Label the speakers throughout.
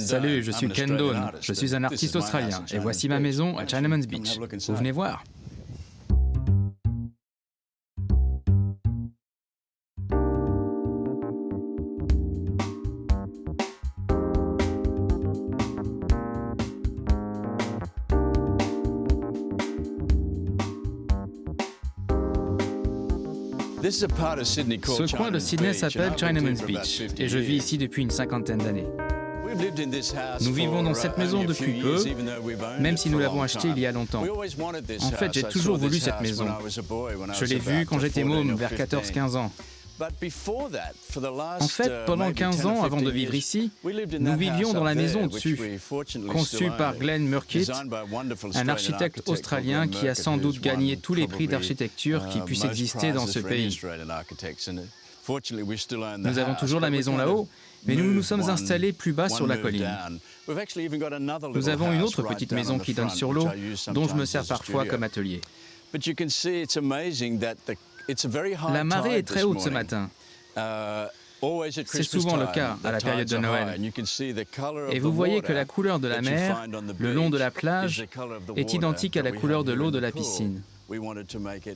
Speaker 1: Salut, je suis Ken Dawn, je suis un artiste australien et voici ma maison à Chinaman's Beach. Vous venez voir? Ce coin de Sydney s'appelle Chinaman's Beach et je vis ici depuis une cinquantaine d'années. Nous vivons dans cette maison depuis peu, même si nous l'avons achetée il y a longtemps. En fait, j'ai toujours voulu cette maison. Je l'ai vue quand j'étais môme, vers 14-15 ans. En fait, pendant 15 ans avant de vivre ici, nous vivions dans la maison au-dessus, conçue par Glenn Murcutt, un architecte australien qui a sans doute gagné tous les prix d'architecture qui puissent exister dans ce pays. Nous avons toujours la maison là-haut, mais nous nous sommes installés plus bas sur la colline. Nous avons une autre petite maison qui donne sur l'eau, dont je me sers parfois comme atelier. La marée est très haute ce matin. C'est souvent le cas à la période de Noël. Et vous voyez que la couleur de la mer, le long de la plage, est identique à la couleur de l'eau de la piscine.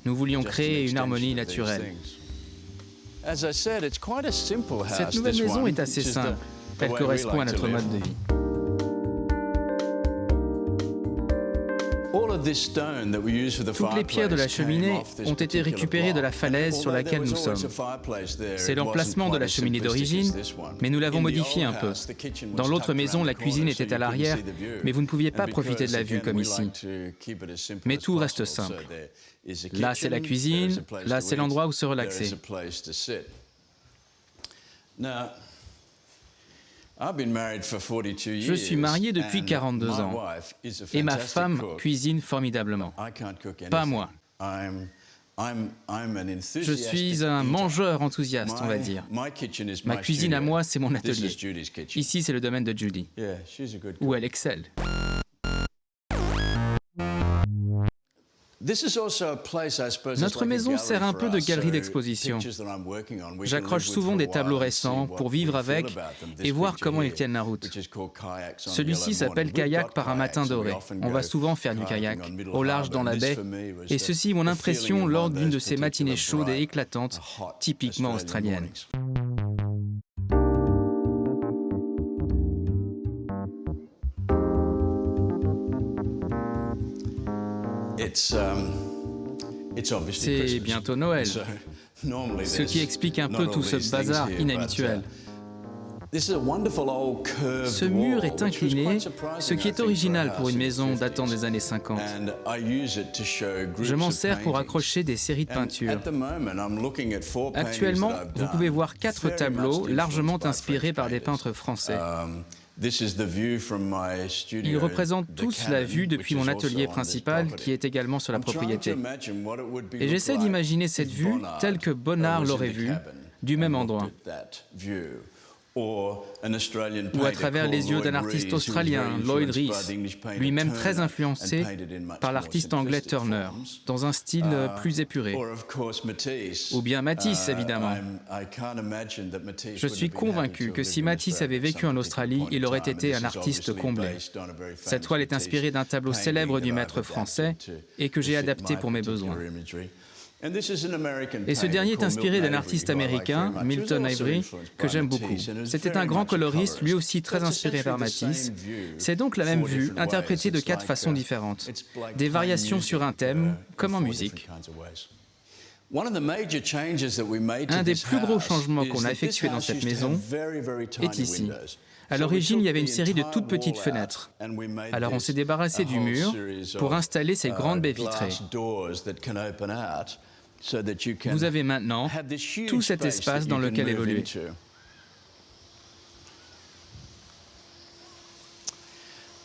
Speaker 1: Nous voulions créer une harmonie naturelle. Cette nouvelle maison est assez simple. Elle correspond à notre mode de vie. Toutes les pierres de la cheminée ont été récupérées de la falaise sur laquelle nous sommes. C'est l'emplacement de la cheminée d'origine, mais nous l'avons modifié un peu. Dans l'autre maison, la cuisine était à l'arrière, mais vous ne pouviez pas profiter de la vue comme ici. Mais tout reste simple. Là, c'est la cuisine, là, c'est l'endroit où se relaxer. Je suis marié depuis 42 ans et ma femme cuisine formidablement. Pas moi. Je suis un mangeur enthousiaste, on va dire. Ma cuisine à moi, c'est mon atelier. Ici, c'est le domaine de Judy, où elle excelle. Notre maison sert un peu de galerie d'exposition. J'accroche souvent des tableaux récents pour vivre avec et voir comment ils tiennent la route. Celui-ci s'appelle Kayak par un matin doré. On va souvent faire du kayak, au large dans la baie, et ceci est mon impression lors d'une de ces matinées chaudes et éclatantes, typiquement australiennes. C'est bientôt Noël, ce qui explique un peu tout ce bazar inhabituel. Ce mur est incliné, ce qui est original pour une maison datant des années 50. Je m'en sers pour accrocher des séries de peintures. Actuellement, vous pouvez voir 4 tableaux largement inspirés par des peintres français. Ils représentent tous la vue depuis mon atelier principal qui est également sur la propriété. Et j'essaie d'imaginer cette vue telle que Bonnard l'aurait vue, du même endroit. Ou à travers les yeux d'un artiste australien, Lloyd Rees, lui-même très influencé par l'artiste anglais Turner, dans un style plus épuré. Ou bien Matisse, évidemment. Je suis convaincu que si Matisse avait vécu en Australie, il aurait été un artiste comblé. Cette toile est inspirée d'un tableau célèbre du maître français et que j'ai adapté pour mes besoins. Et ce dernier est inspiré d'un artiste américain, Milton Avery, que j'aime beaucoup. C'était un grand coloriste, lui aussi très inspiré par Matisse. C'est donc la même vue, interprétée de 4 façons différentes. Des variations sur un thème, comme en musique. Un des plus gros changements qu'on a effectués dans cette maison est ici. À l'origine, il y avait une série de toutes petites fenêtres. Alors on s'est débarrassé du mur pour installer ces grandes baies vitrées. Vous avez maintenant tout cet espace dans lequel évoluer.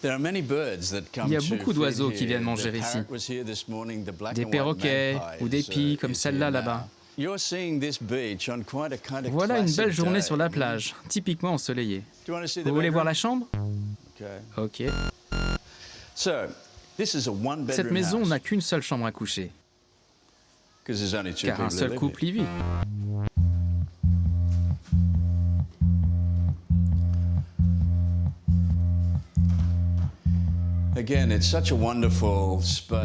Speaker 1: Il y a beaucoup d'oiseaux qui viennent manger ici. Des perroquets ou des pies comme celle-là là-bas. Voilà une belle journée sur la plage, typiquement ensoleillée. Vous voulez voir la chambre? Ok. Cette maison n'a qu'une seule chambre à coucher, car un seul couple y vit.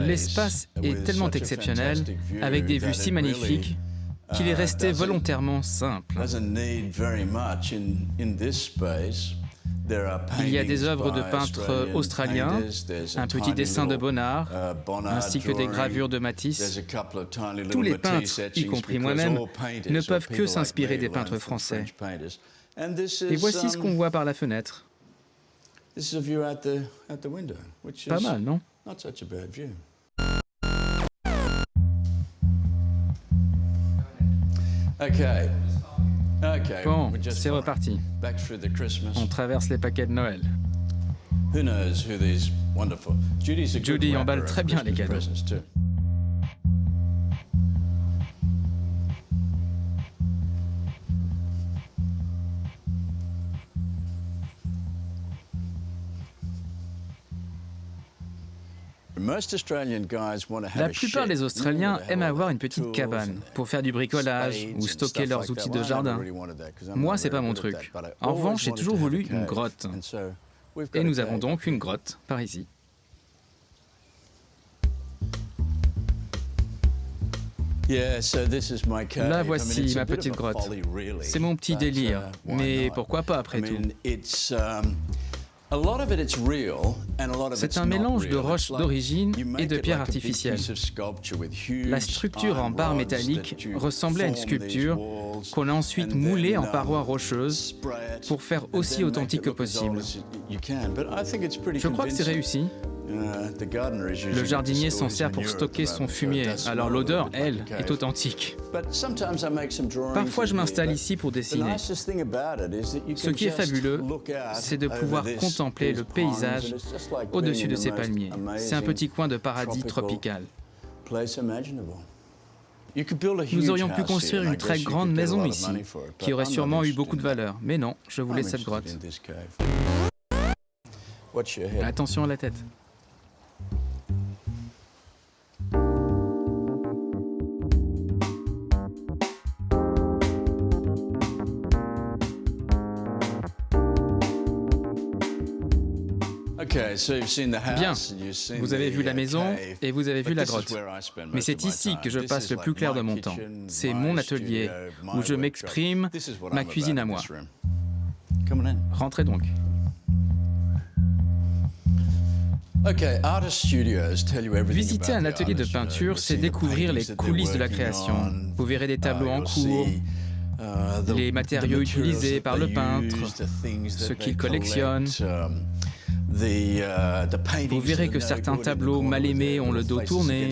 Speaker 1: L'espace est tellement exceptionnel, avec des vues si magnifiques, qu'il est resté volontairement simple. Il y a des œuvres de peintres australiens, un petit dessin de Bonnard, ainsi que des gravures de Matisse. Tous les peintres, y compris moi-même, ne peuvent que s'inspirer des peintres français. Et voici ce qu'on voit par la fenêtre. Pas mal, non? Bon, c'est reparti. On traverse les paquets de Noël. Judy emballe très bien les cadeaux. La plupart des Australiens aiment avoir une petite cabane pour faire du bricolage ou stocker leurs outils de jardin. Moi, c'est pas mon truc. En revanche, j'ai toujours voulu une grotte. Et nous avons donc une grotte par ici. Là, voici ma petite grotte. C'est mon petit délire, mais pourquoi pas après tout? C'est un mélange de roches d'origine et de pierres artificielles. La structure en barre métallique ressemblait à une sculpture qu'on a ensuite moulée en parois rocheuses pour faire aussi authentique que possible. Je crois que c'est réussi. Le jardinier s'en sert pour stocker son fumier, alors l'odeur, elle, est authentique. Parfois, je m'installe ici pour dessiner. Ce qui est fabuleux, c'est de pouvoir contempler le paysage au-dessus de ces palmiers. C'est un petit coin de paradis tropical. Nous aurions pu construire une très grande maison ici, qui aurait sûrement eu beaucoup de valeur. Mais non, je voulais cette grotte. Attention à la tête. Bien, vous avez vu la maison et vous avez vu la grotte. Mais c'est ici que je passe le plus clair de mon temps. C'est mon atelier, où je m'exprime, ma cuisine à moi. Rentrez donc. Visiter un atelier de peinture, c'est découvrir les coulisses de la création. Vous verrez des tableaux en cours, les matériaux utilisés par le peintre, ce qu'il collectionne. Vous verrez que certains tableaux mal aimés ont le dos tourné.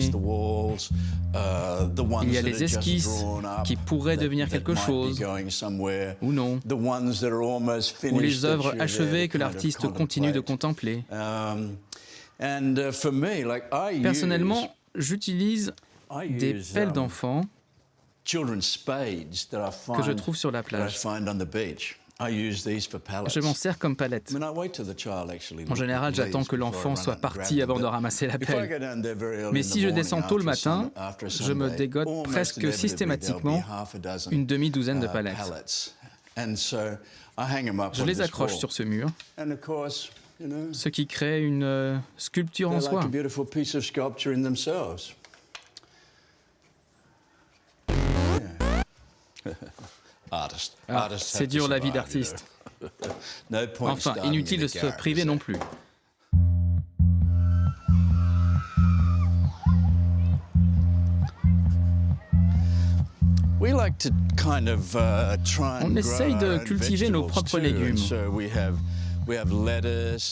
Speaker 1: Il y a les esquisses qui pourraient devenir quelque chose, ou non. Ou les œuvres achevées que l'artiste continue de contempler. Personnellement, j'utilise des pelles d'enfants que je trouve sur la plage. Je m'en sers comme palette. En général, j'attends que l'enfant soit parti avant de ramasser la pelle. Mais si je descends tôt le matin, je me dégote presque systématiquement une demi-douzaine de palettes. Je les accroche sur ce mur, ce qui crée une sculpture en soi. Ah, c'est dur la vie d'artiste. Enfin, inutile de se priver non plus. On essaye de cultiver nos propres légumes.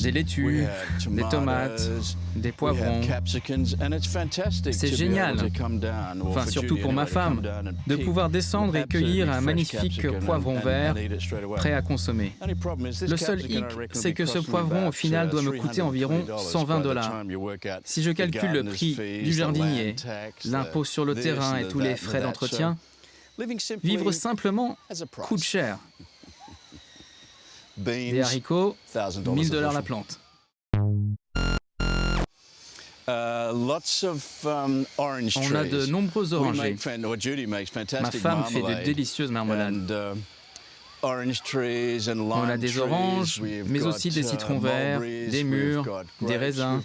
Speaker 1: Des laitues, des tomates, des poivrons. C'est génial, enfin surtout pour ma femme, de pouvoir descendre et cueillir un magnifique poivron vert prêt à consommer. Le seul hic, c'est que ce poivron au final doit me coûter environ $120. Si je calcule le prix du jardinier, l'impôt sur le terrain et tous les frais d'entretien, vivre simplement coûte cher. Des haricots, $1000 la plante. On a de nombreux orangers. Ma femme fait de délicieuses marmelades. On a des oranges, mais aussi des citrons verts, des mûres, des raisins.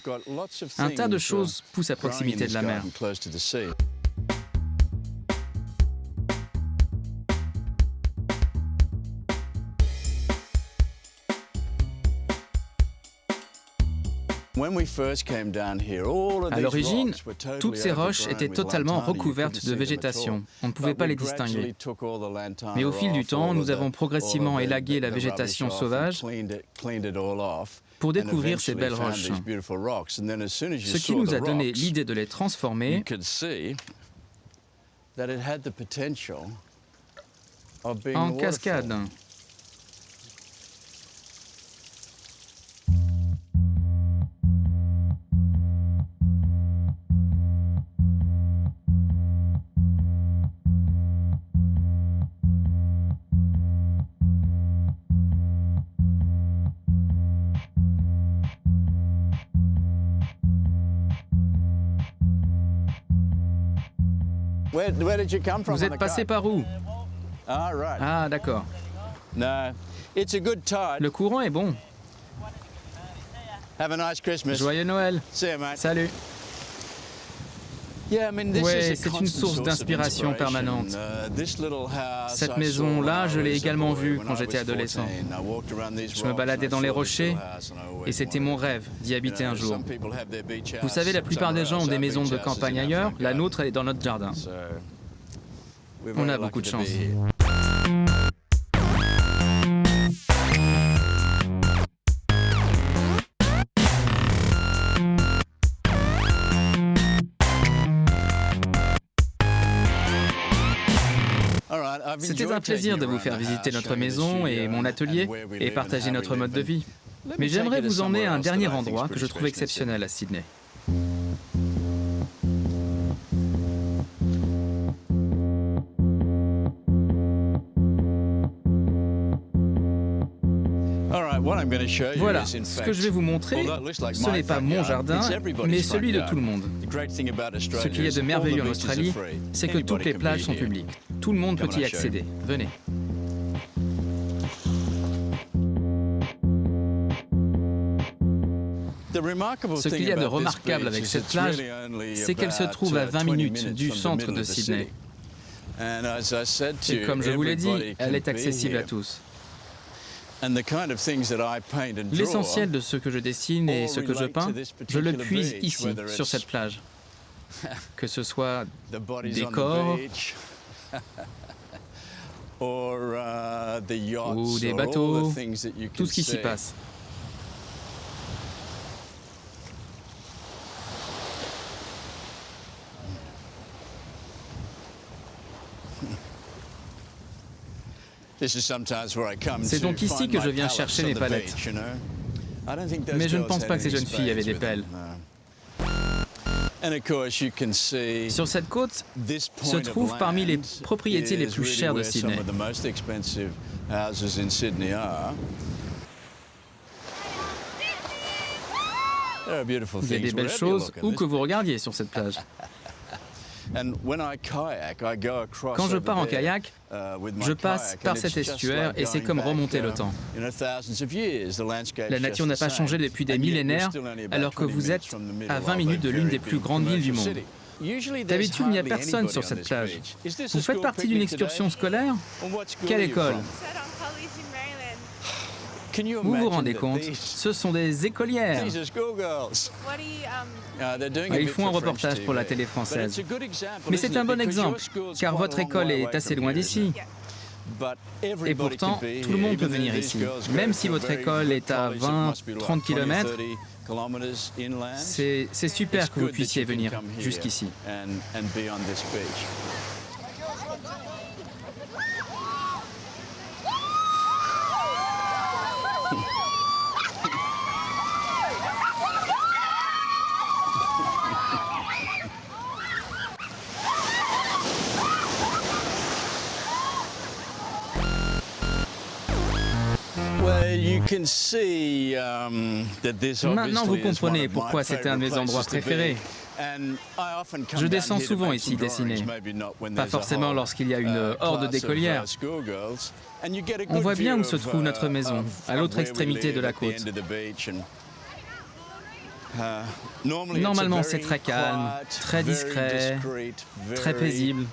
Speaker 1: Un tas de choses poussent à proximité de la mer. À l'origine, toutes ces roches étaient totalement recouvertes de végétation. On ne pouvait pas les distinguer. Mais au fil du temps, nous avons progressivement élagué la végétation sauvage pour découvrir ces belles roches. Ce qui nous a donné l'idée de les transformer en cascades. Vous êtes passé par où? Ah, d'accord. Le courant est bon. Joyeux Noël. Salut. Oui, c'est une source d'inspiration permanente. Cette maison-là, je l'ai également vue quand j'étais adolescent. Je me baladais dans les rochers et c'était mon rêve d'y habiter un jour. Vous savez, la plupart des gens ont des maisons de campagne ailleurs, la nôtre elle est dans notre jardin. On a beaucoup de chance. C'était un plaisir de vous faire visiter notre maison et mon atelier et partager notre mode de vie. Mais j'aimerais vous emmener à un dernier endroit que je trouve exceptionnel à Sydney. Voilà, ce que je vais vous montrer, ce n'est pas mon jardin, mais celui de tout le monde. Ce qu'il y a de merveilleux en Australie, c'est que toutes les plages sont publiques. Tout le monde peut y accéder. Venez. Ce qu'il y a de remarquable avec cette plage, c'est qu'elle se trouve à 20 minutes du centre de Sydney. Et comme je vous l'ai dit, elle est accessible à tous. L'essentiel de ce que je dessine et ce que je peins, je le puise ici, sur cette plage. Que ce soit des corps ou des bateaux, tout ce qui s'y passe. C'est donc ici que je viens chercher mes palettes. Mais je ne pense pas que ces jeunes filles avaient des pelles. Sur cette côte se trouvent parmi les propriétés les plus chères de Sydney. Il y a des belles choses où que vous regardiez sur cette plage. Quand je pars en kayak, je passe par cet estuaire et c'est comme remonter le temps. La nature n'a pas changé depuis des millénaires, alors que vous êtes à 20 minutes de l'une des plus grandes villes du monde. D'habitude, il n'y a personne sur cette plage. Vous faites partie d'une excursion scolaire? Quelle école? Vous vous rendez compte? Ce sont des écolières. Ils font un reportage pour la télé française. Mais c'est un bon exemple, car votre école est assez loin d'ici. Et pourtant, tout le monde peut venir ici. Même si votre école est à 20-30 km, c'est super que vous puissiez venir jusqu'ici. Maintenant, vous comprenez pourquoi c'était un de mes endroits préférés. Je descends souvent ici dessiner, pas forcément lorsqu'il y a une horde d'écolières. On voit bien où se trouve notre maison, à l'autre extrémité de la côte. Normalement, c'est très calme, très discret, très paisible.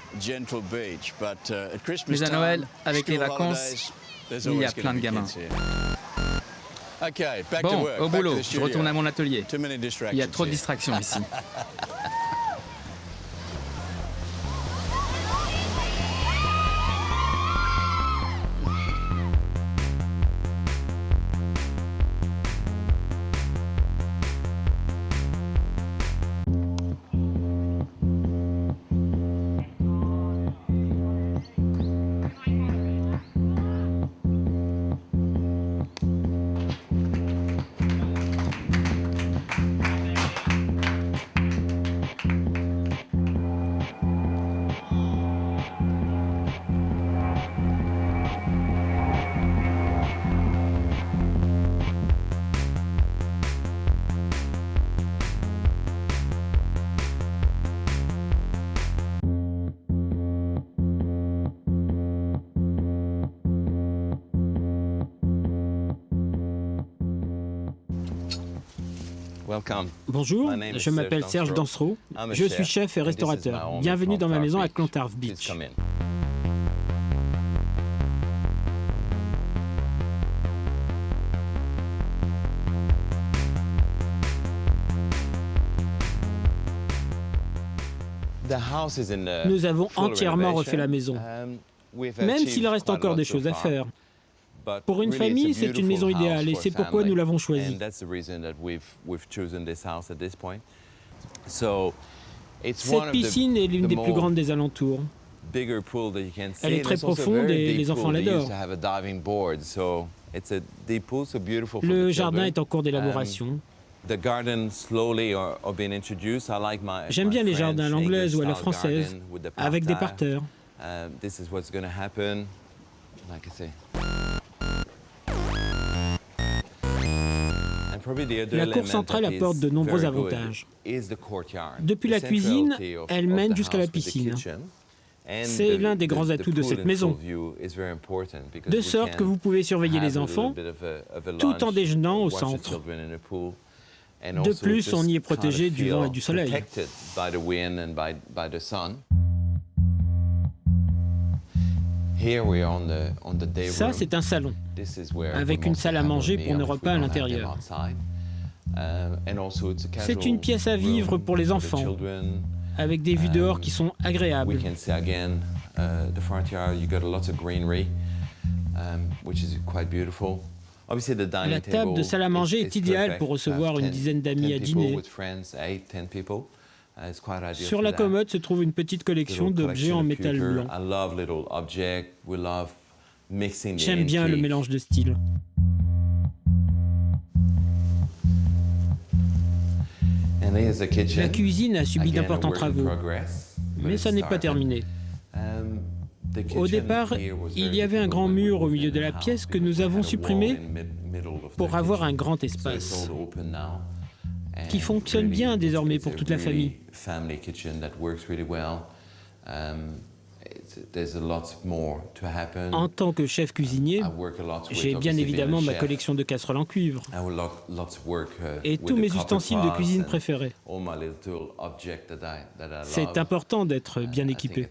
Speaker 1: Mais à Noël, avec les vacances, il y a plein de gamins. Bon, au boulot, je retourne à mon atelier. Il y a trop de distractions ici.
Speaker 2: Bonjour, je m'appelle Serge Dansereau, je suis chef et restaurateur. Bienvenue dans ma maison à Clontarf Beach. Nous avons entièrement refait la maison, même s'il reste encore des choses à faire. Pour une famille, c'est une maison idéale et c'est pourquoi nous l'avons choisie. Cette piscine est l'une des plus grandes des alentours. Elle est très profonde et les enfants l'adorent. Le jardin est en cours d'élaboration. J'aime bien les jardins à l'anglaise ou à la française, avec des parterres. La cour centrale apporte de nombreux avantages. Depuis la cuisine, elle mène jusqu'à la piscine. C'est l'un des grands atouts de cette maison, de sorte que vous pouvez surveiller les enfants tout en déjeunant au centre. De plus, on y est protégé du vent et du soleil. Ça, c'est un salon, avec une salle à manger pour nos repas à l'intérieur. C'est une pièce à vivre pour les enfants, avec des vues dehors qui sont agréables. La table de salle à manger est idéale pour recevoir une dizaine d'amis à dîner. Sur la commode se trouve une petite collection d'objets en métal blanc. J'aime bien le mélange de styles. La cuisine a subi d'importants travaux, mais ça n'est pas terminé. Au départ, il y avait un grand mur au milieu de la pièce que nous avons supprimé pour avoir un grand espace, qui fonctionne bien désormais pour toute la famille. En tant que chef cuisinier, j'ai bien évidemment ma collection de casseroles en cuivre et tous mes ustensiles de cuisine préférés. C'est important d'être bien équipé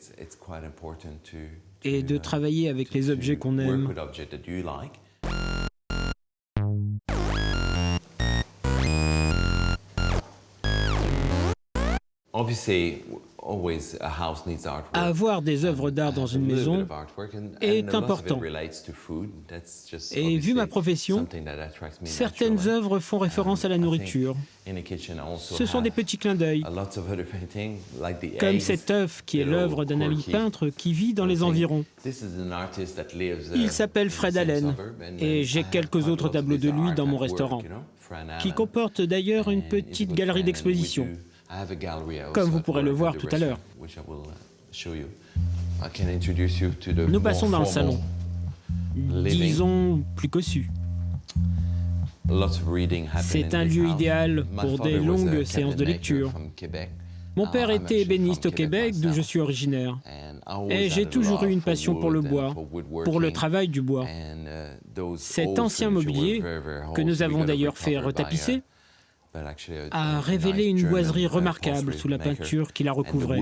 Speaker 2: et de travailler avec les objets qu'on aime. Avoir des œuvres d'art dans une maison est important. Et vu ma profession, certaines œuvres font référence à la nourriture. Ce sont des petits clins d'œil, comme cet œuf qui est l'œuvre d'un ami peintre qui vit dans les environs. Il s'appelle Fred Allen, et j'ai quelques autres tableaux de lui dans mon restaurant, qui comportent d'ailleurs une petite galerie d'exposition, comme vous pourrez le voir tout à l'heure. Nous passons dans le salon, disons plus cossu. C'est un lieu idéal pour des longues séances de lecture. Mon père était ébéniste au Québec, d'où je suis originaire. Et j'ai toujours eu une passion pour le bois, pour le travail du bois. Cet ancien mobilier, que nous avons d'ailleurs fait retapisser, a révélé une boiserie remarquable sous la peinture qui la recouvrait.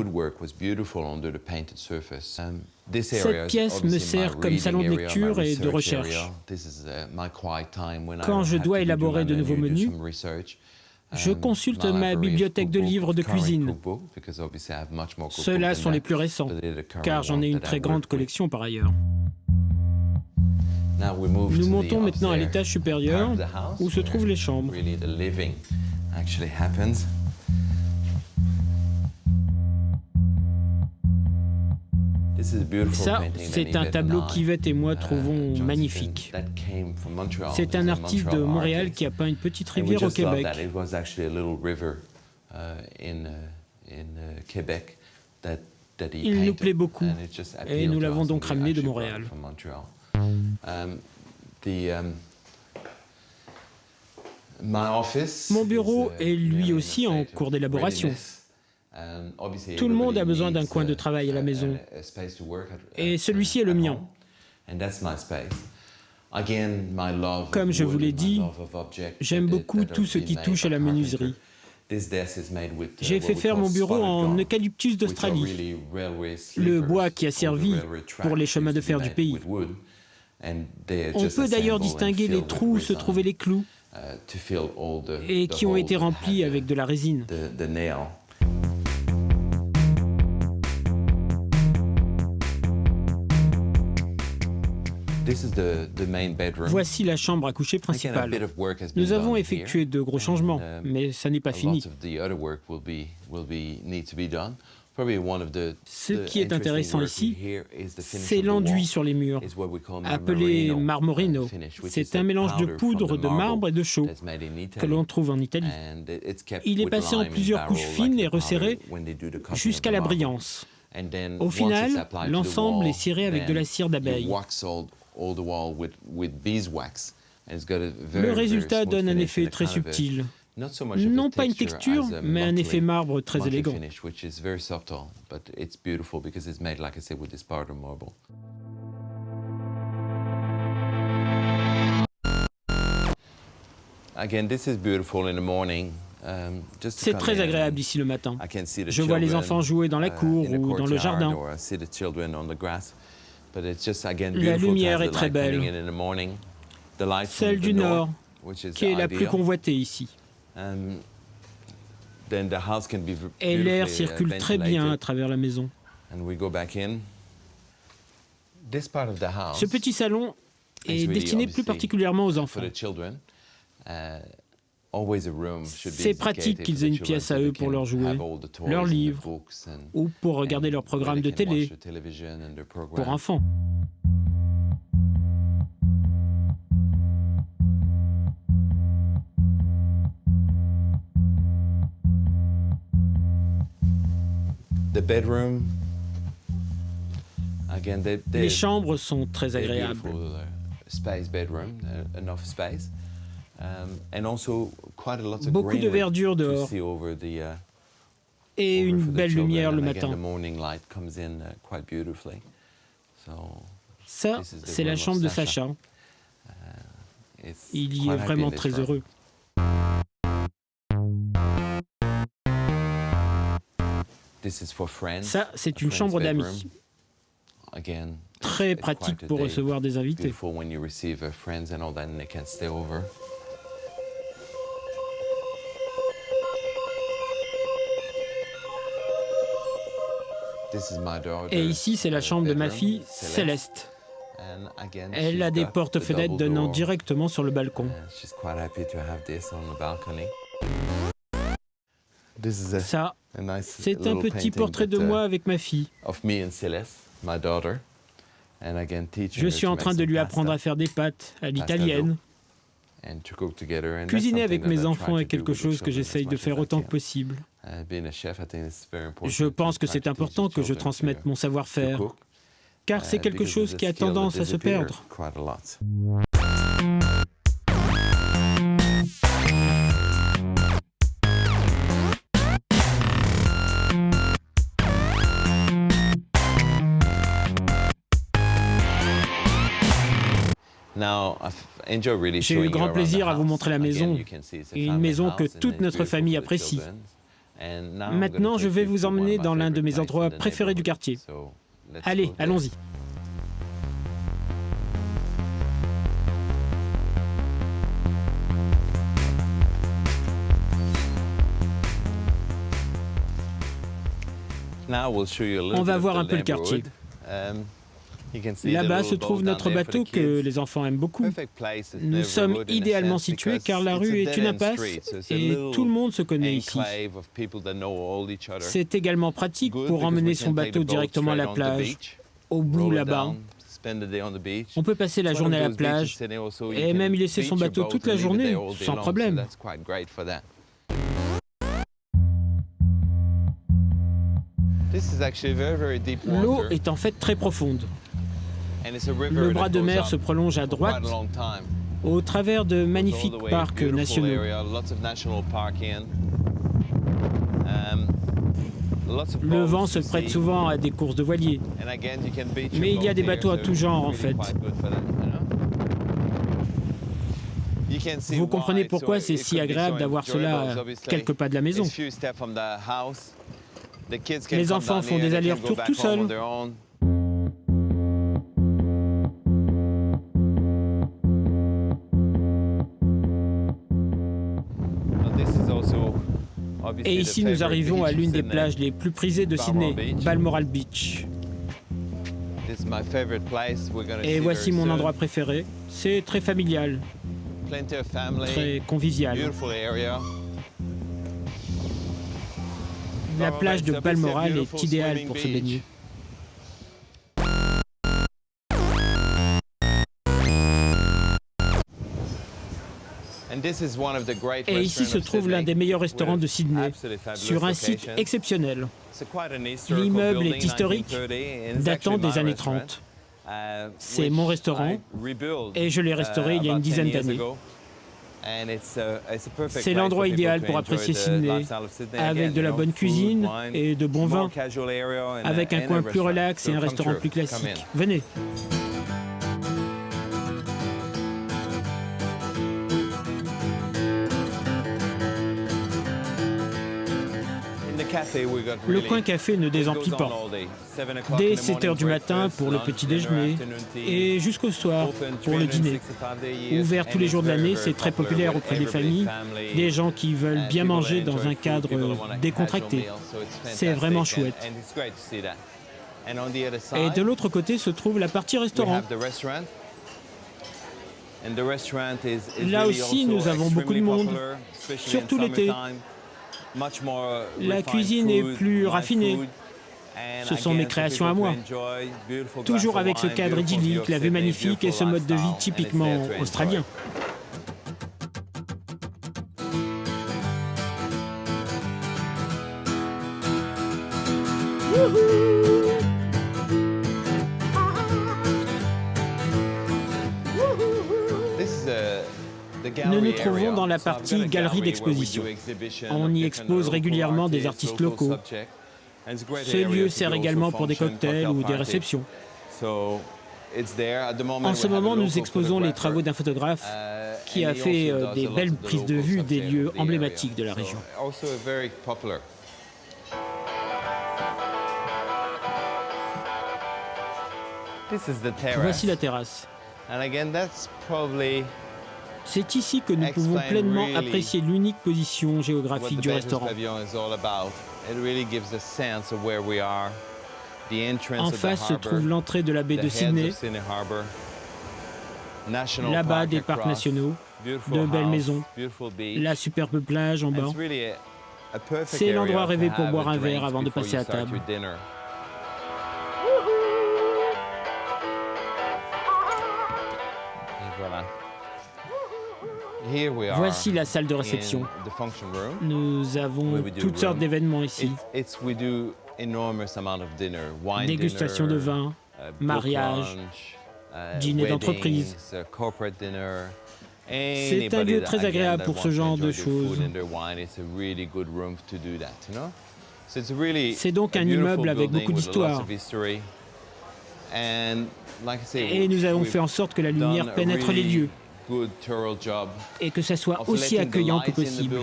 Speaker 2: Cette pièce me sert comme salon de lecture et de recherche. Quand je dois élaborer de nouveaux menus, je consulte ma bibliothèque de livres de cuisine. Ceux-là sont les plus récents, car j'en ai une très grande collection par ailleurs. Nous montons maintenant à l'étage supérieur, où se trouvent les chambres. Ça, c'est un tableau qu'Yvette et moi trouvons magnifique. C'est un artiste de Montréal qui a peint une petite rivière au Québec. Il nous plaît beaucoup et nous l'avons donc ramené de Montréal. Mon bureau est lui aussi en cours d'élaboration. Tout le monde a besoin d'un coin de travail à la maison, et celui-ci est le mien. Comme je vous l'ai dit, j'aime beaucoup tout ce qui touche à la menuiserie. J'ai fait faire mon bureau en eucalyptus d'Australie, le bois qui a servi pour les chemins de fer du pays. On peut d'ailleurs distinguer les trous où se trouvaient les clous et qui ont été remplis avec de la résine. Voici la chambre à coucher principale. Nous avons effectué de gros changements, mais ça n'est pas fini. Ce qui est intéressant ici, c'est l'enduit sur les murs, appelé marmorino. C'est un mélange de poudre, de marbre et de chaux que l'on trouve en Italie. Il est passé en plusieurs couches fines et resserré jusqu'à la brillance. Au final, l'ensemble est ciré avec de la cire d'abeille. Le résultat donne un effet très subtil. Non pas une texture, mais un effet marbre très élégant. C'est très agréable ici le matin. Je vois les enfants jouer dans la cour ou dans le jardin. La lumière est très belle, celle du nord, qui est la plus convoitée ici. Et l'air circule très bien à travers la maison. Ce petit salon est destiné plus particulièrement aux enfants. C'est pratique qu'ils aient une pièce à eux pour leurs jouets, leurs livres, ou pour regarder leurs programmes de télé, pour enfants. Les chambres sont très agréables. Beaucoup de verdure dehors et une belle lumière le matin. Ça, c'est la chambre de Sacha. Il y est vraiment très heureux. Ça, c'est une chambre d'amis. Très pratique pour recevoir des invités. Et ici, c'est la chambre de ma fille, Céleste. Elle a des portes-fenêtres donnant directement sur le balcon. Ça, c'est un petit portrait de moi avec ma fille. Je suis en train de lui apprendre à faire des pâtes à l'italienne. Cuisiner avec mes enfants est quelque chose que j'essaye de faire autant que possible. Je pense que c'est important que je transmette mon savoir-faire, car c'est quelque chose qui a tendance à se perdre. J'ai eu grand plaisir à vous montrer la maison, une maison que toute notre famille apprécie. Maintenant, je vais vous emmener dans l'un de mes endroits préférés du quartier. Allez, allons-y. On va voir un peu le quartier. Là-bas se trouve notre bateau que les enfants aiment beaucoup. Nous sommes idéalement situés car la rue est une impasse et tout le monde se connaît ici. C'est également pratique pour emmener son bateau directement à la plage, au bout là-bas. On peut passer la journée à la plage et même y laisser son bateau toute la journée sans problème. L'eau est en fait très profonde. Le bras de mer se prolonge à droite, au travers de magnifiques parcs nationaux. Le vent se prête souvent à des courses de voiliers. Mais il y a des bateaux à tout genre en fait. Vous comprenez pourquoi c'est si agréable d'avoir cela à quelques pas de la maison. Les enfants font des allers-retours tout seuls. Et ici, nous arrivons à l'une des plages les plus prisées de Sydney, Balmoral Beach. Et voici mon endroit préféré. C'est très familial, très convivial. La plage de Balmoral est idéale pour se baigner. Et ici se trouve l'un des meilleurs restaurants de Sydney, sur un site exceptionnel. L'immeuble est historique, datant des années 30. C'est mon restaurant et je l'ai restauré il y a une dizaine d'années. C'est l'endroit idéal pour apprécier Sydney, avec de la bonne cuisine et de bons vins, avec un coin plus relax et un restaurant plus classique. Venez. Le coin café ne désemplit pas. Dès 7 h du matin pour le petit déjeuner et jusqu'au soir pour le dîner. Ouvert tous les jours de l'année, c'est très populaire auprès des familles, des gens qui veulent bien manger dans un cadre décontracté. C'est vraiment chouette. Et de l'autre côté se trouve la partie restaurant. Là aussi, nous avons beaucoup de monde, surtout l'été. La cuisine est plus raffinée. Ce sont mes créations à moi. Toujours avec ce cadre idyllique, la vue magnifique et ce mode de vie typiquement australien. Nous nous trouvons dans la partie galerie d'exposition. On y expose régulièrement des artistes locaux. Ce lieu sert également pour des cocktails ou des réceptions. En ce moment, nous exposons les travaux d'un photographe qui a fait des belles prises de vue des lieux emblématiques de la région. Voici la terrasse. C'est ici que nous pouvons pleinement apprécier l'unique position géographique du restaurant. En face se trouve l'entrée de la baie de Sydney, là-bas des parcs nationaux, de belles maisons, la superbe plage en bas. C'est l'endroit rêvé pour boire un verre avant de passer à table. Voici la salle de réception. Nous avons toutes sortes d'événements ici. Dégustation de vin, mariage, dîner d'entreprise. C'est un lieu très agréable pour ce genre de choses. C'est donc un immeuble avec beaucoup d'histoire. Et nous avons fait en sorte que la lumière pénètre les lieux et que ça soit aussi accueillant que possible.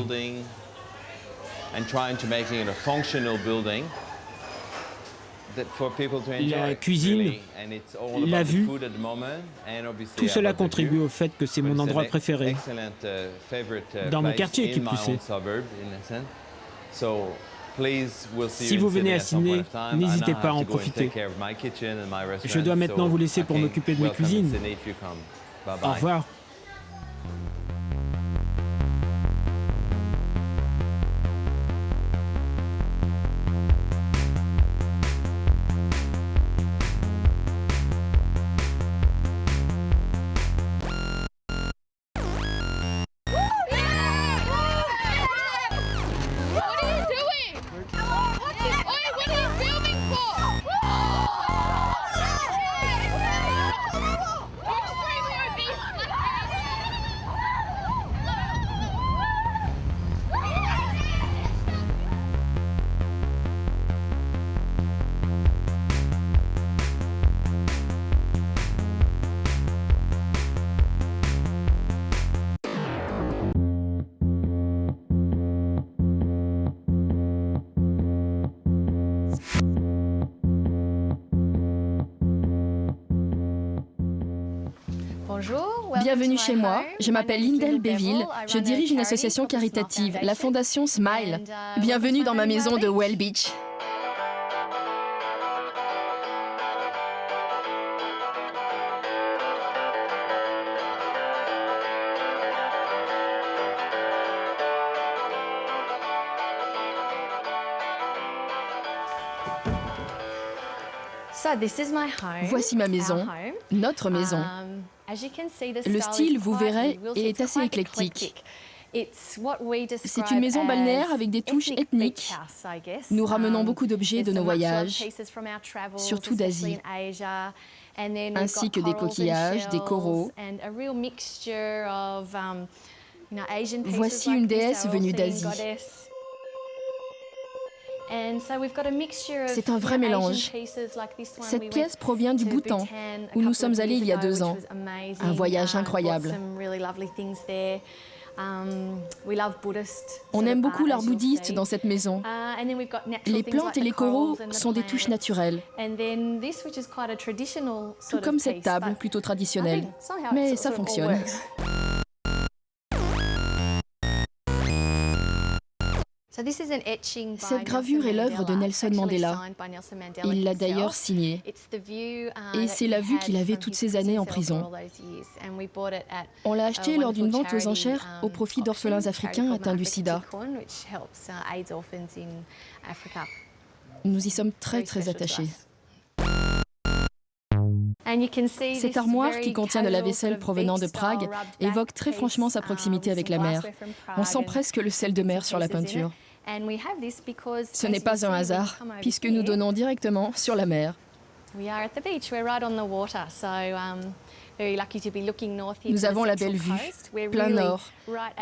Speaker 2: La cuisine, la vue, tout cela contribue au fait que c'est mon endroit préféré, dans mon quartier qui plus est. Si vous venez à Sydney, n'hésitez pas à en profiter. Je dois maintenant vous laisser pour m'occuper de mes cuisines. Au revoir.
Speaker 3: Bienvenue chez moi, je m'appelle Lyndell Béville, je dirige une association caritative, la fondation Smile. Bienvenue dans ma maison de Well Beach. Voici ma maison, notre maison. Le style, vous verrez, est assez éclectique. C'est une maison balnéaire avec des touches ethniques. Nous ramenons beaucoup d'objets de nos voyages, surtout d'Asie, ainsi que des coquillages, des coraux. Voici une déesse venue d'Asie. C'est un vrai mélange. Cette pièce provient du Bhoutan, où nous sommes allés il y a 2 ans. Un voyage incroyable. On aime beaucoup l'art bouddhiste dans cette maison. Les plantes et les coraux sont des touches naturelles. Tout comme cette table, plutôt traditionnelle. Mais ça fonctionne. Cette gravure est l'œuvre de Nelson Mandela. Il l'a d'ailleurs signée. Et c'est la vue qu'il avait toutes ces années en prison. On l'a achetée lors d'une vente aux enchères au profit d'orphelins africains atteints du sida. Nous y sommes très très attachés. Cette armoire, qui contient de la vaisselle provenant de Prague, évoque très franchement sa proximité avec la mer. On sent presque le sel de mer sur la peinture. Ce n'est pas un hasard, puisque nous donnons directement sur la mer. Nous avons la belle vue, plein nord.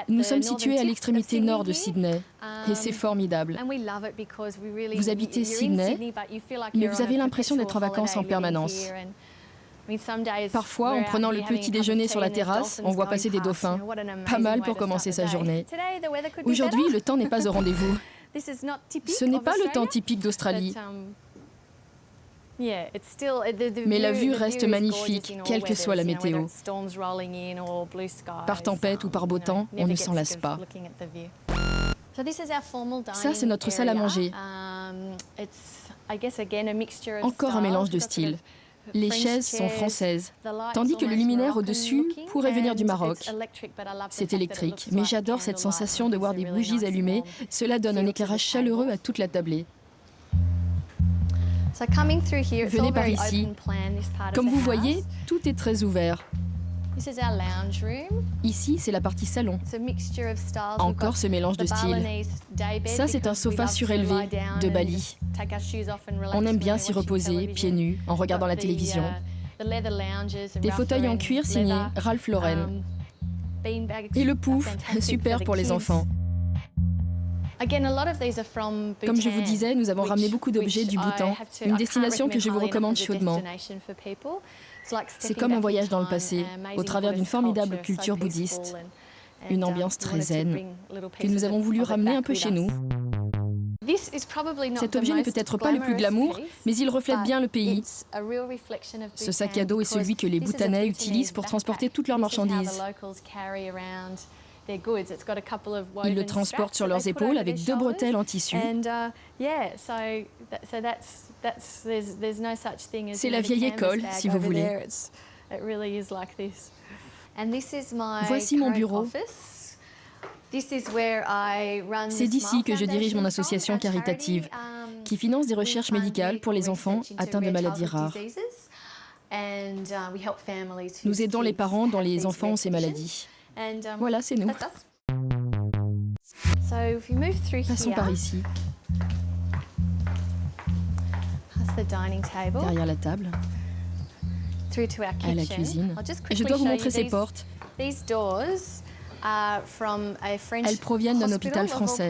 Speaker 3: Nous sommes situés à l'extrémité nord de Sydney, et c'est formidable. Vous habitez Sydney, mais vous avez l'impression d'être en vacances en permanence. Parfois, en prenant le petit déjeuner sur la terrasse, on voit passer des dauphins. Pas mal pour commencer sa journée. Aujourd'hui, le temps n'est pas au rendez-vous. Ce n'est pas le temps typique d'Australie. Mais la vue reste magnifique, quelle que soit la météo. Par tempête ou par beau temps, on ne s'en lasse pas. Ça, c'est notre salle à manger. Encore un mélange de styles. Les chaises sont françaises, tandis que le luminaire au-dessus pourrait venir du Maroc. C'est électrique, mais j'adore cette sensation de voir des bougies allumées. Cela donne un éclairage chaleureux à toute la tablée. Venez par ici. Comme vous voyez, tout est très ouvert. Ici, c'est la partie salon. Encore ce mélange de styles. Ça, c'est un sofa surélevé de Bali. On aime bien s'y reposer, pieds nus, en regardant la télévision. Des fauteuils en cuir signés Ralph Lauren. Et le pouf, super pour les enfants. Comme je vous disais, nous avons ramené beaucoup d'objets du Bhoutan, une destination que je vous recommande chaudement. C'est comme un voyage dans le passé, au travers d'une formidable culture bouddhiste, une ambiance très zen, que nous avons voulu ramener un peu chez nous. Cet objet n'est peut-être pas le plus glamour, mais il reflète bien le pays. Ce sac à dos est celui que les Bhoutanais utilisent pour transporter toutes leurs marchandises. Ils le transportent sur leurs épaules avec 2 bretelles en tissu. C'est la vieille école, si vous voulez. Voici mon bureau. C'est d'ici que je dirige mon association caritative, qui finance des recherches médicales pour les enfants atteints de maladies rares. Nous aidons les parents dont les enfants ont ces maladies. Voilà, c'est nous. Passons par ici. Derrière la table. À la cuisine. Je dois vous montrer ces portes. Elles proviennent d'un hôpital français.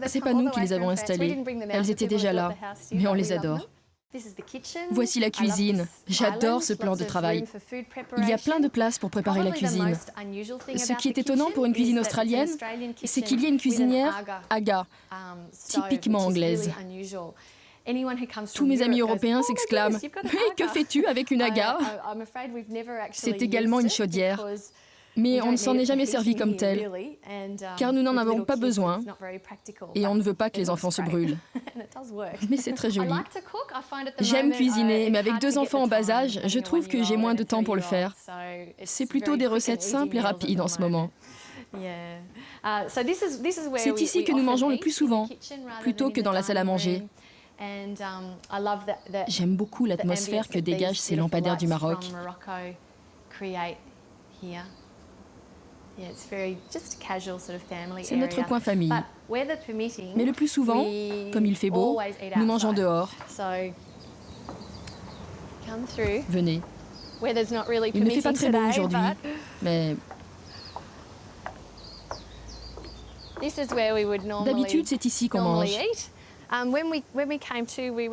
Speaker 3: C'est pas nous qui les avons installées. Elles étaient déjà là, mais on les adore. Voici la cuisine. J'adore ce plan de travail. Il y a plein de places pour préparer la cuisine. Ce qui est étonnant pour une cuisine australienne, c'est qu'il y ait une cuisinière aga, typiquement anglaise. Tous mes amis européens s'exclament « Mais que fais-tu avec une aga ?» C'est également une chaudière. Mais on ne s'en est jamais servi comme tel, car nous n'en avons pas besoin et on ne veut pas que les enfants se brûlent. Mais c'est très joli. J'aime cuisiner, mais avec 2 enfants en bas âge, je trouve que j'ai moins de temps pour le faire. C'est plutôt des recettes simples et rapides en ce moment. C'est ici que nous mangeons le plus souvent, plutôt que dans la salle à manger. J'aime beaucoup l'atmosphère que dégagent ces lampadaires du Maroc. C'est notre coin famille. Mais le plus souvent, comme il fait beau, nous mangeons dehors. Venez. Il ne fait pas très beau aujourd'hui, mais... D'habitude, c'est ici qu'on mange.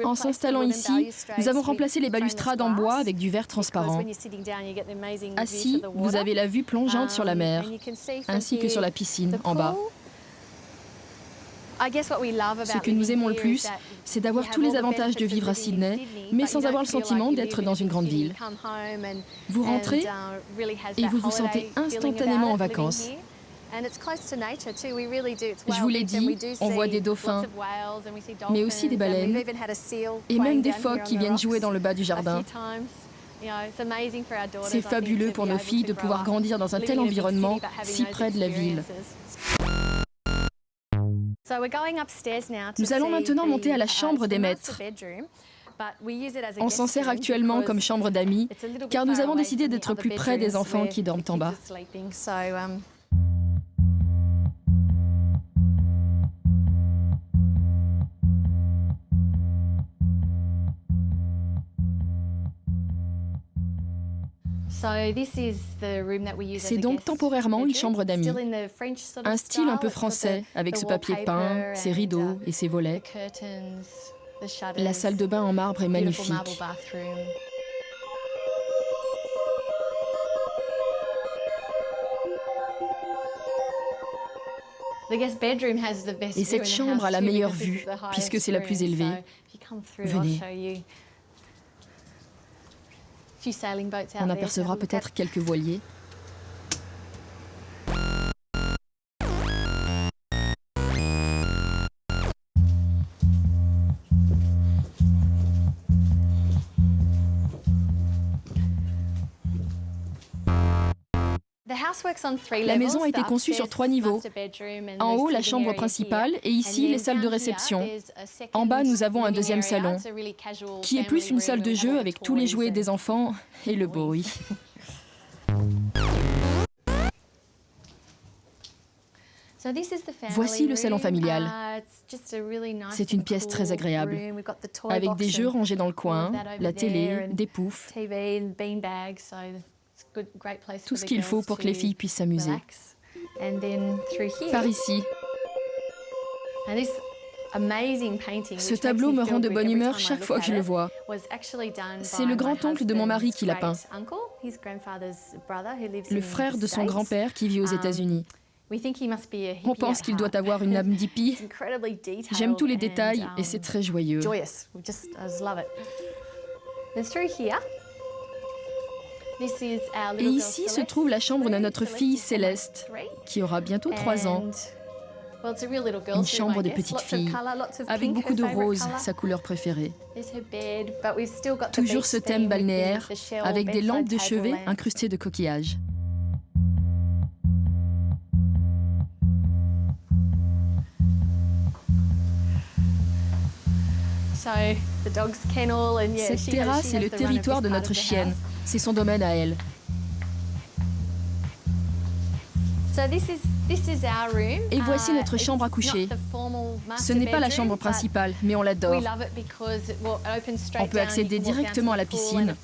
Speaker 3: En s'installant ici, nous avons remplacé les balustrades en bois avec du verre transparent. Assis, vous avez la vue plongeante sur la mer, ainsi que sur la piscine en bas. Ce que nous aimons le plus, c'est d'avoir tous les avantages de vivre à Sydney, mais sans avoir le sentiment d'être dans une grande ville. Vous rentrez et vous vous sentez instantanément en vacances. Je vous l'ai dit, on voit des dauphins, mais aussi des baleines, et même des phoques qui viennent jouer dans le bas du jardin. C'est fabuleux pour nos filles de pouvoir grandir dans un tel environnement, si près de la ville. Nous allons maintenant monter à la chambre des maîtres. On s'en sert actuellement comme chambre d'amis, car nous avons décidé d'être plus près des enfants qui dorment en bas. C'est donc temporairement une chambre d'amis. Un style un peu français, avec ce papier peint, ses rideaux et ses volets. La salle de bain en marbre est magnifique. Et cette chambre a la meilleure vue, puisque c'est la plus élevée. Venez. On apercevra peut-être quelques voiliers. La maison a été conçue sur 3 niveaux. En haut, la chambre principale et ici, les salles de réception. En bas, nous avons un deuxième salon, qui est plus une salle de jeu avec tous les jouets des enfants et le bruit. Voici le salon familial. C'est une pièce très agréable, avec des jeux rangés dans le coin, la télé, des poufs. Tout ce qu'il faut pour que les filles puissent s'amuser. Par ici. Ce tableau me rend de bonne humeur chaque fois que je le vois. C'est le grand-oncle de mon mari qui l'a peint, le frère de son grand-père qui vit aux États-Unis. On pense qu'il doit avoir une âme d'hippie. J'aime tous les détails et c'est très joyeux. Et ici se trouve la chambre de notre fille Céleste, qui aura bientôt 3 ans. Une chambre de petite fille, avec beaucoup de roses, sa couleur préférée. Toujours ce thème balnéaire, avec des lampes de chevet incrustées de coquillages. Cette terrasse est le territoire de notre chienne. C'est son domaine à elle. Et voici notre chambre à coucher. Ce n'est pas la chambre principale, mais on l'adore. On peut accéder directement à la piscine.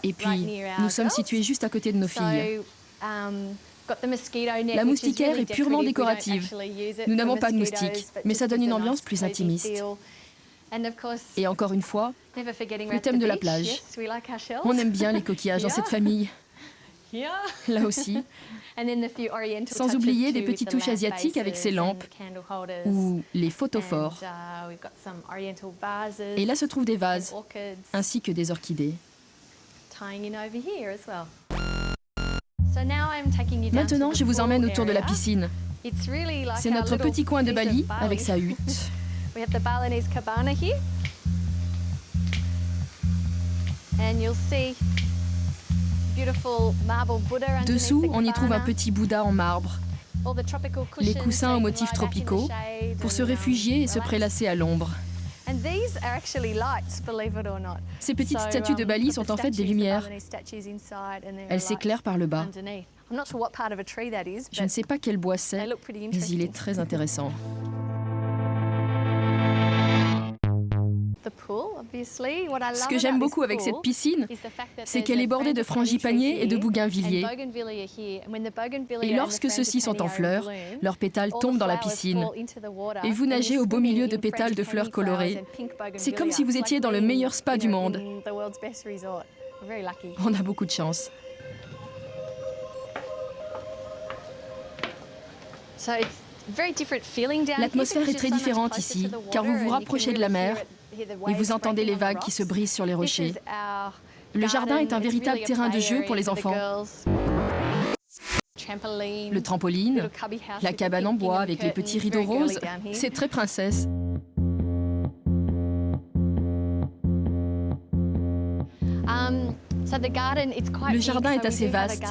Speaker 3: Et puis, nous sommes situés juste à côté de nos filles. La moustiquaire est purement décorative. Nous n'avons pas de moustiques, mais ça donne une ambiance plus intimiste. Et encore une fois, le thème de la plage. On aime bien les coquillages dans cette famille. Là aussi. Sans oublier des petites touches asiatiques avec ses lampes ou les photophores. Et là se trouvent des vases, ainsi que des orchidées. Maintenant, je vous emmène autour de la piscine. C'est notre petit coin de Bali avec sa hutte. Dessous, on y trouve un petit Bouddha en marbre, les coussins aux motifs tropicaux, pour se réfugier et se prélasser à l'ombre. Ces petites statues de Bali sont en fait des lumières. Elles s'éclairent par le bas. Je ne sais pas quel bois c'est, mais il est très intéressant. Ce que j'aime beaucoup avec cette piscine, c'est qu'elle est bordée de frangipaniers et de bougainvilliers. Et lorsque ceux-ci sont en fleurs, leurs pétales tombent dans la piscine. Et vous nagez au beau milieu de pétales de fleurs colorées. C'est comme si vous étiez dans le meilleur spa du monde. On a beaucoup de chance. L'atmosphère est très différente ici, car vous vous rapprochez de la mer et vous entendez les vagues qui se brisent sur les rochers. Le jardin est un véritable terrain de jeu pour les enfants. Le trampoline, la cabane en bois avec les petits rideaux roses, c'est très princesse. Le jardin est assez vaste.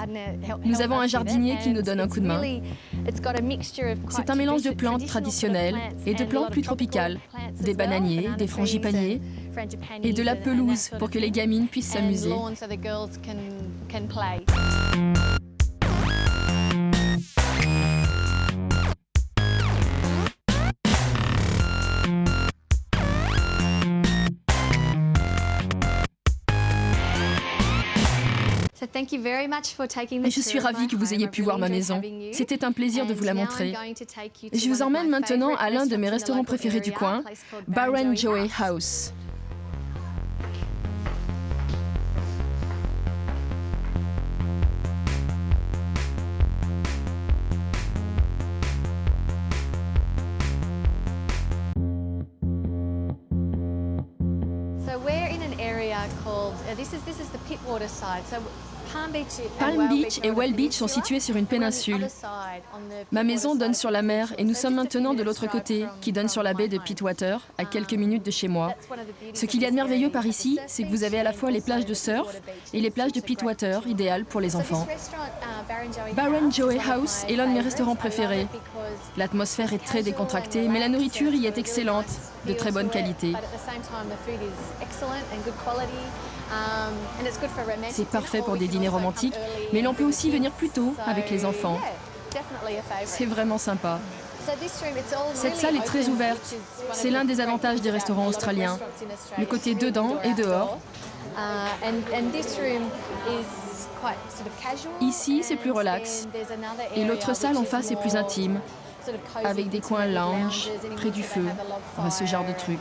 Speaker 3: Nous avons un jardinier qui nous donne un coup de main. C'est un mélange de plantes traditionnelles et de plantes plus tropicales, des bananiers, des frangipaniers et de la pelouse pour que les gamines puissent s'amuser. Et je suis ravie que vous ayez pu voir ma maison. C'était un plaisir de vous la montrer. Je vous emmène maintenant à l'un de mes restaurants préférés du coin, Barrenjoey House. Palm Beach et Well Beach sont situés sur une péninsule. Ma maison donne sur la mer et nous sommes maintenant de l'autre côté, qui donne sur la baie de Pittwater, à quelques minutes de chez moi. Ce qu'il y a de merveilleux par ici, c'est que vous avez à la fois les plages de surf et les plages de Pittwater, idéales pour les enfants. Barrenjoey House est l'un de mes restaurants préférés. L'atmosphère est très décontractée, mais la nourriture y est excellente, de très bonne qualité. C'est parfait pour des dîners romantiques, mais l'on peut aussi venir plus tôt avec les enfants. C'est vraiment sympa. Cette salle est très ouverte. C'est l'un des avantages des restaurants australiens. Le côté dedans et dehors. Ici, c'est plus relax. Et l'autre salle en face est plus intime. avec des coins lounge, près du feu, ce genre de truc.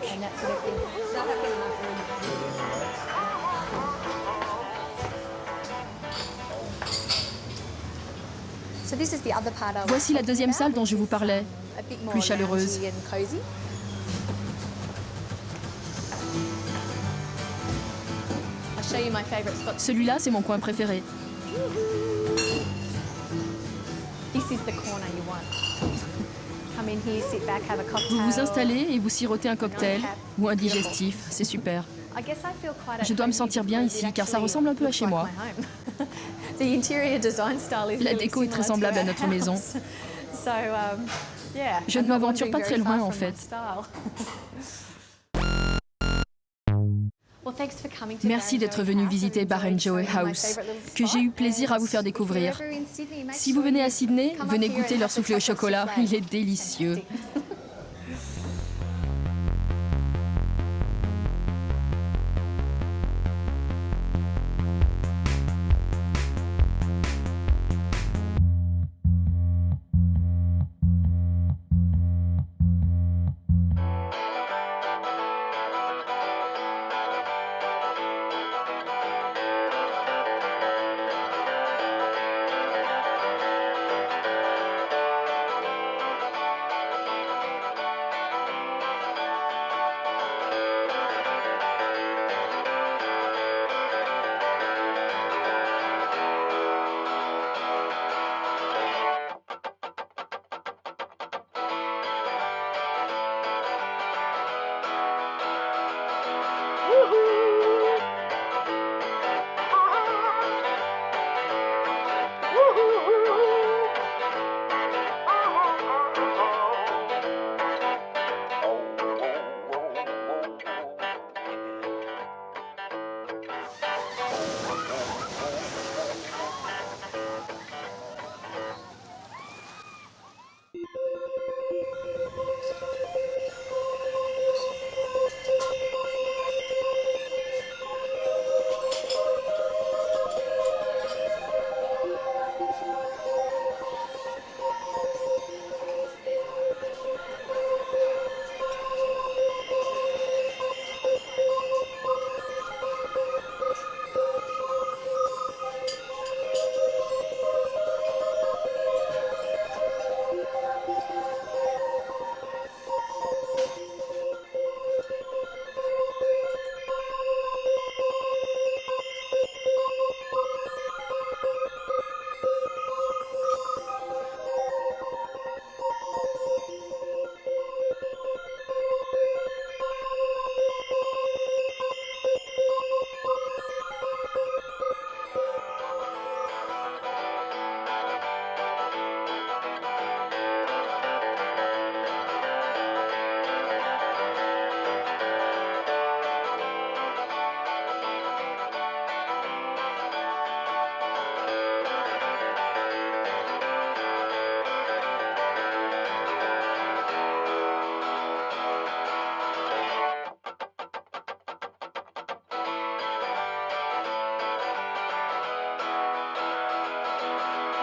Speaker 3: Voici la deuxième salle dont je vous parlais, plus chaleureuse. Celui-là, c'est mon coin préféré. Vous vous installez et vous sirotez un cocktail ou un digestif, c'est super. Je dois me sentir bien ici car ça ressemble un peu à chez moi. La déco est très semblable à notre maison. Je ne m'aventure pas très loin en fait. Merci d'être venu visiter Bar & Joey House, que j'ai eu plaisir à vous faire découvrir. Si vous venez à Sydney, venez goûter leur soufflé au chocolat, il est délicieux.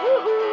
Speaker 4: Woohoo!